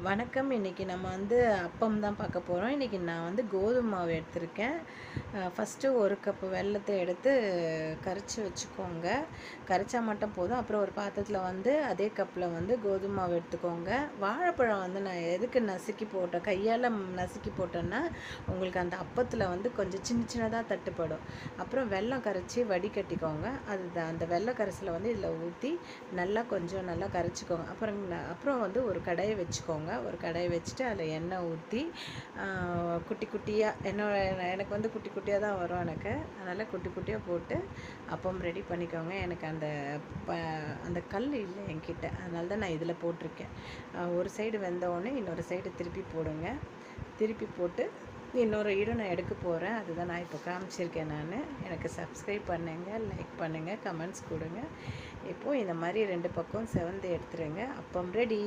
வணக்கம். இன்றைக்கி நம்ம வந்து அப்பம் தான் பார்க்க போகிறோம். இன்றைக்கி நான் வந்து கோதுமை மாவு எடுத்திருக்கேன். ஃபஸ்ட்டு 1 கப்பு வெல்லத்தை எடுத்து கரைச்சி வச்சுக்கோங்க. கரைச்சா மட்டும் போதும். அப்புறம் ஒரு பாத்திரத்தில் வந்து அதே கப்பில் வந்து கோதுமை மாவு எடுத்துக்கோங்க. வாழைப்பழம் வந்து நான் எதுக்கு நசுக்கி போட்டேன், கையால் நசுக்கி போட்டேன்னா உங்களுக்கு அந்த அப்பத்தில் வந்து கொஞ்சம் சின்ன சின்னதாக தட்டுப்படும். அப்புறம் வெல்லம் கரைச்சி வடிகட்டிக்கோங்க. அந்த வெல்ல கரைசலை வந்து இதில் ஊற்றி கொஞ்சம் நல்லா கரைச்சிக்கோங்க. அப்புறம் வந்து ஒரு கடாயை வச்சுக்கோங்க. ஒரு கடாயை வச்சுட்டு அதில் எண்ணெய் ஊற்றி குட்டி குட்டியாக எனக்கு வந்து குட்டி குட்டியாக தான் வரும் எனக்கு. அதனால் குட்டி குட்டியாக போட்டு அப்பம் ரெடி பண்ணிக்கோங்க. எனக்கு அந்த கல் இல்லை என்கிட்ட, அதனால தான் நான் இதில் போட்டிருக்கேன். ஒரு சைடு வெந்தவுடனே இன்னொரு சைடு திருப்பி போடுங்க. திருப்பி போட்டு இன்னொரு நான் எடுக்க போகிறேன். அதுதான் நான் இப்போ காமிச்சிருக்கேன். எனக்கு சப்ஸ்கிரைப் பண்ணுங்கள், லைக் பண்ணுங்கள், கமெண்ட்ஸ் கொடுங்க. இப்போது இந்த மாதிரி 2 பக்கம் செவந்து எடுத்துருங்க. அப்பம் ரெடி.